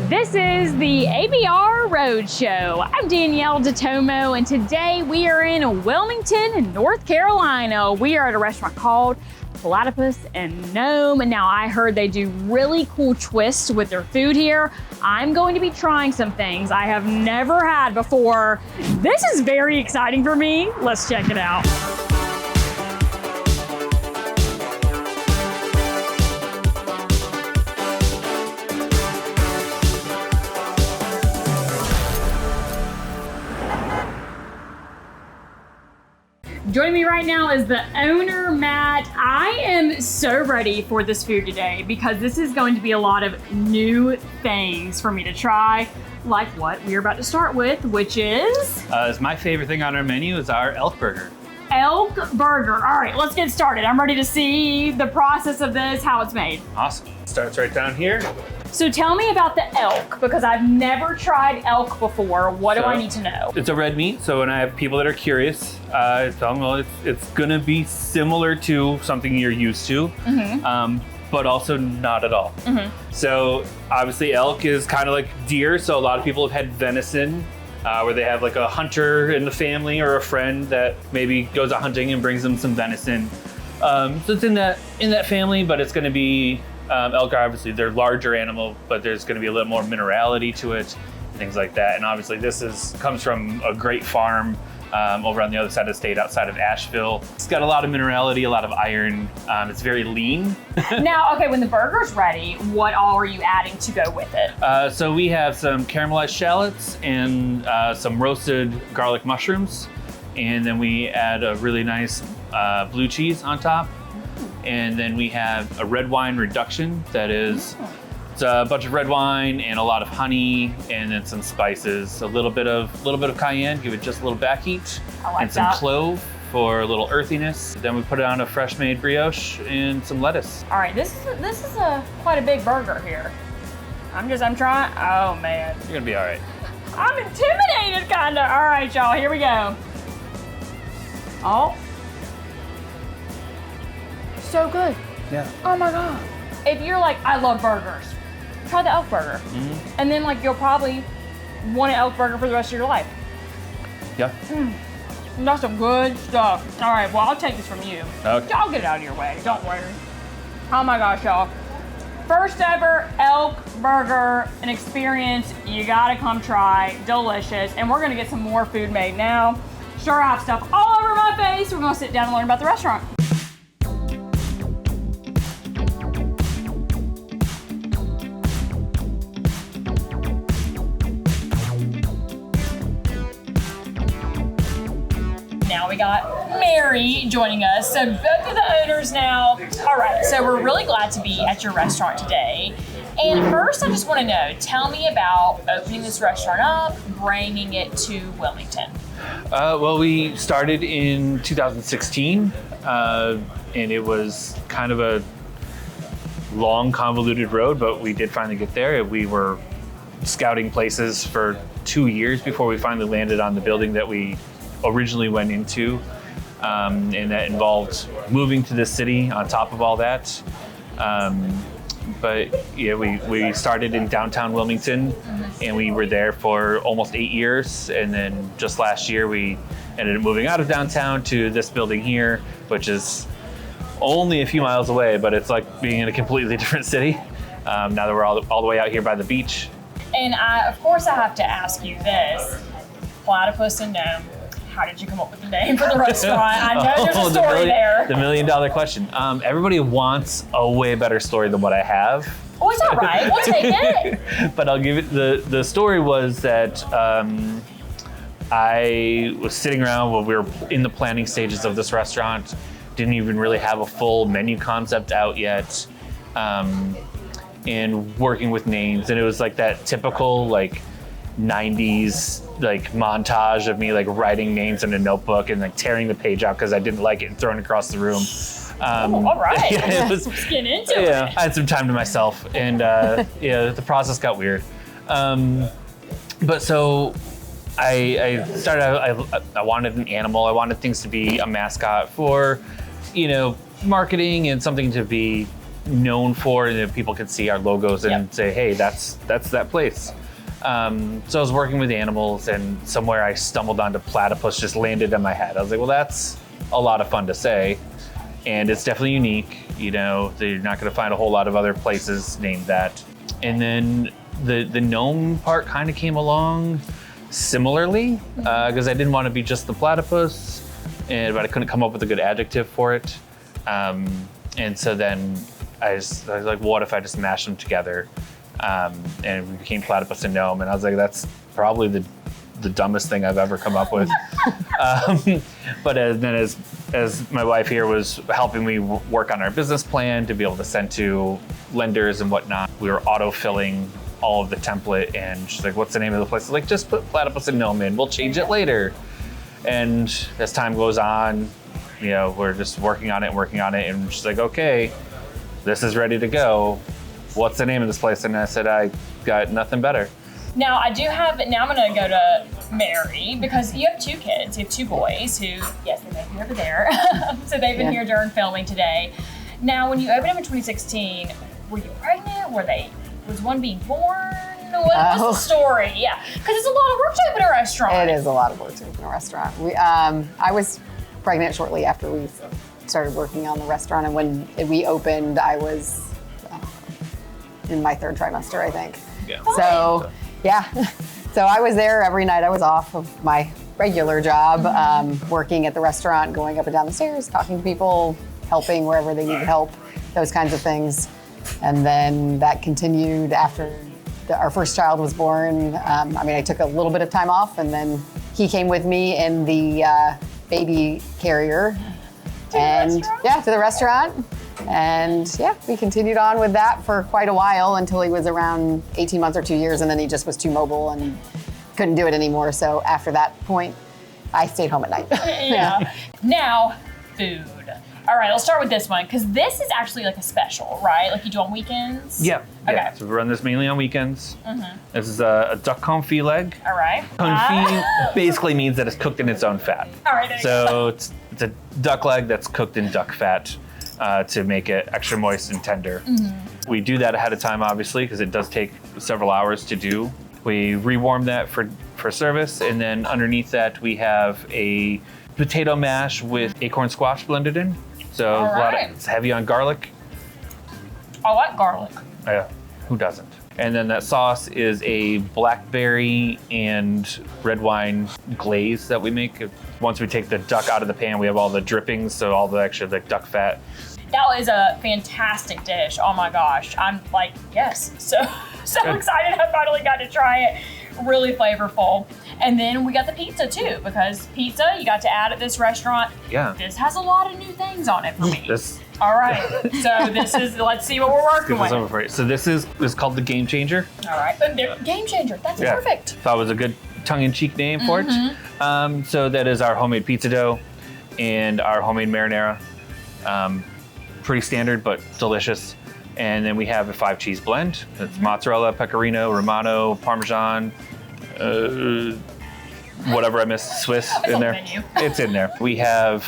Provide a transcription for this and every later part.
This is the ABR Roadshow. I'm Danyel DeTomo, and today we are in Wilmington, North Carolina. We are at a restaurant called Platypus Gnome, and now I heard they do really cool twists with their food here. I'm going to be trying some things I have never had before. This is very exciting for me. Let's check it out. Joining me right now is the owner, Matt. I am so ready for this food today because this is going to be a lot of new things for me to try, like what we're about to start with, which is? My favorite thing on our menu is our elk burger. Elk burger. All right, let's get started. I'm ready to see the process of this, how it's made. Awesome. Starts right down here. So tell me about the elk, because I've never tried elk before. What do I need to know? It's a red meat, so when I have people that are curious, I tell them, well, it's gonna be similar to something you're used to, but also not at all. So obviously elk is kind of like deer, so a lot of people have had venison, where they have like a hunter in the family or a friend that maybe goes out hunting and brings them some venison. So it's in that family, but it's gonna be elk are obviously they're larger animal, but there's going to be a little more minerality to it, things like that. And obviously this comes from a great farm over on the other side of the state, outside of Asheville. It's got a lot of minerality, a lot of iron. It's very lean. Now, okay, when the burger's ready, what all are you adding to go with it? So we have some caramelized shallots and some roasted garlic mushrooms, and then we add a really nice blue cheese on top. And then we have a red wine reduction that is it's a bunch of red wine and a lot of honey, and then some spices, a little bit of cayenne, give it just a little back heat, and some clove for a little earthiness. Then we put it on a fresh made brioche and some lettuce. All right, this is quite a big burger here. I'm trying. Oh man, You're gonna be all right. I'm intimidated, kinda. All right, y'all, here we go. Oh. So good. Yeah. Oh my God. If you're like, I love burgers, try the elk burger. And then like you'll probably want an elk burger for the rest of your life. Yeah. That's some good stuff. All right, well, I'll take this from you. Okay. I'll get it out of your way, don't worry. Oh my gosh, y'all. First ever elk burger, an experience you gotta come try, delicious. And we're gonna get some more food made now. Sure, I have stuff all over my face. We're gonna sit down and learn about the restaurant. Now we got Mary joining us. So both of the owners now. All right, so we're really glad to be at your restaurant today. And first, I just want to know, tell me about opening this restaurant up, bringing it to Wilmington. Well, we started in 2016, and it was kind of a long, convoluted road, but we did finally get there. We were scouting places for 2 years before we finally landed on the building that we originally went into, and that involved moving to this city on top of all that. But yeah, we started in downtown Wilmington, and we were there for almost 8 years. And then just last year, we ended up moving out of downtown to this building here, which is only a few miles away, but it's like being in a completely different city. Now that we're all the way out here by the beach. And of course I have to ask you this, Platypus Gnome. How did you come up with the name for the restaurant? I know there's a story there. The $1 million question. Everybody wants a way better story than what I have. Oh, it's all right. We'll take it. But I'll give it, the story was that I was sitting around when we were in the planning stages of this restaurant, didn't even really have a full menu concept out yet, and working with names. And it was like that typical like 90s like montage of me like writing names in a notebook and like tearing the page out because I didn't like it and throwing it across the room. All right. Yeah, Let's get into it. I had some time to myself, and the process got weird. But so I started out, I wanted an animal. I wanted things to be a mascot for, marketing and something to be known for, and people could see our logos and say, hey, that's that place. So I was working with animals, and somewhere I stumbled onto platypus, just landed in my head. I was like, well, that's a lot of fun to say, and it's definitely unique. You know, you're not going to find a whole lot of other places named that. And then the gnome part kind of came along similarly, because I didn't want to be just the platypus, but I couldn't come up with a good adjective for it. And so then I was like, well, what if I just mashed them together? And we became Platypus and Gnome, and I was like, that's probably the dumbest thing I've ever come up with. But then as my wife here was helping me work on our business plan to be able to send to lenders and whatnot, we were auto-filling all of the template, and she's like, what's the name of the place? I was like, just put Platypus and Gnome in, we'll change it later. And as time goes on, you know, we're just working on it, and she's like, okay, this is ready to go. What's the name of this place? And I said, I got nothing better. Now I'm gonna go to Mary, because you have 2 kids. You have 2 boys who, yes, they may be over there. So they've been here during filming today. Now, when you opened them in 2016, were you pregnant? Was one being born? What's the story? Yeah, because it's a lot of work to open a restaurant. It is a lot of work to open a restaurant. I was pregnant shortly after we started working on the restaurant, and when we opened, I was in my 3rd trimester, I think. Yeah. So, yeah. So I was there every night. I was off of my regular job, working at the restaurant, going up and down the stairs, talking to people, helping wherever they needed help, those kinds of things. And then that continued after our first child was born. I took a little bit of time off, and then he came with me in the baby carrier. To the restaurant. And yeah, we continued on with that for quite a while until he was around 18 months or 2 years, and then he just was too mobile and couldn't do it anymore. So after that point, I stayed home at night. Yeah. Now, food. All right, let's start with this one, because this is actually like a special, right? Like you do on weekends? Yeah. Okay. Yeah. So we run this mainly on weekends. This is a duck confit leg. All right. Confit basically means that it's cooked in its own fat. All right. So it's a duck leg that's cooked in duck fat to make it extra moist and tender. We do that ahead of time, obviously, because it does take several hours to do. We rewarm that for service, and then underneath that we have a potato mash with acorn squash blended in. So it's heavy on garlic. I like garlic. Yeah, who doesn't? And then that sauce is a blackberry and red wine glaze that we make. Once we take the duck out of the pan, we have all the drippings, so all the extra duck fat. That is a fantastic dish. Oh my gosh. I'm like, yes. So excited I finally got to try it. Really flavorful. And then we got the pizza too, because pizza you got to add at this restaurant. Yeah. This has a lot of new things on it for me. All right. So let's see what we're working with. So this is called the Game Changer. All right. Game Changer. That's perfect. Thought it was a good tongue-in-cheek name for it. So that is our homemade pizza dough and our homemade marinara. Pretty standard, but delicious. And then we have a 5-cheese blend. It's mozzarella, pecorino, romano, parmesan, whatever I missed, Swiss in there. Menu. It's in there. We have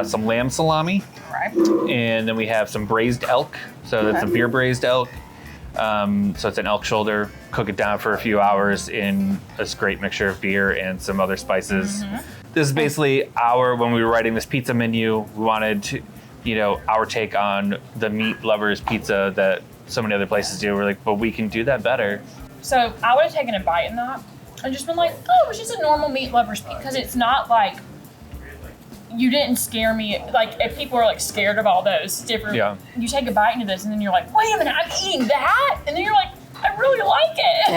some lamb salami. All right. And then we have some braised elk. So that's a beer braised elk. So it's an elk shoulder. Cook it down for a few hours in this great mixture of beer and some other spices. This is basically when we were writing this pizza menu, we wanted to, our take on the meat lovers pizza that so many other places do. We're like, but we can do that better. So I would have taken a bite in that and just been like, oh, it's just a normal meat lover's pizza, because it's not like, you didn't scare me. Like, if people are like scared of all those different, you take a bite into this and then you're like, wait a minute, I'm eating that? And then you're like, I really like it,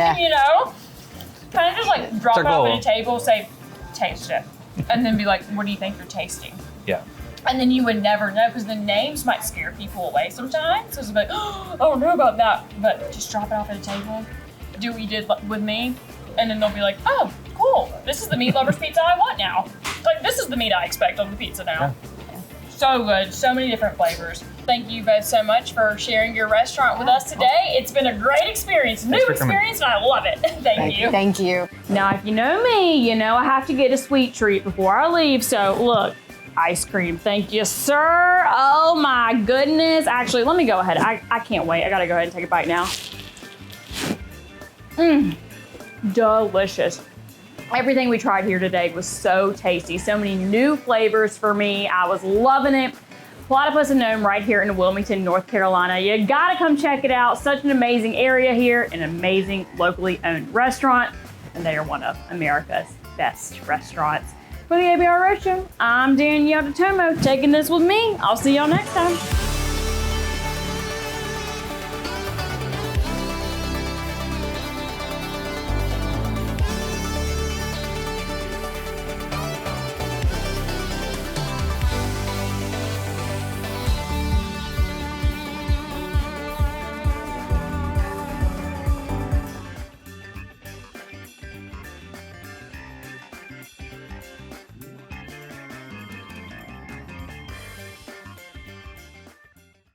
Kind of just like drop it off at a table, say, taste it. And then be like, what do you think you're tasting? Yeah. And then you would never know, because the names might scare people away sometimes. So it's like, oh, I don't know about that. But just drop it off at a table. Do what you did with me. And then they'll be like, oh, cool. This is the meat lover's pizza I want now. Like, this is the meat I expect on the pizza now. Yeah. So good. So many different flavors. Thank you both so much for sharing your restaurant with us today. It's been a great experience. New experience, and I love it. Thank you. Thank you. Now, if you know me, I have to get a sweet treat before I leave. So, look. ice cream. Thank you, sir. Oh my goodness. Actually, let me go ahead. I can't wait. I gotta go ahead and take a bite now. Delicious. Everything we tried here today was so tasty. So many new flavors for me. I was loving it. Platypus Gnome right here in Wilmington, North Carolina. You gotta come check it out. Such an amazing area here, an amazing locally owned restaurant, and they are one of America's best restaurants. For the ABR Roadshow, I'm Danyel Detomo, taking this with me. I'll see y'all next time.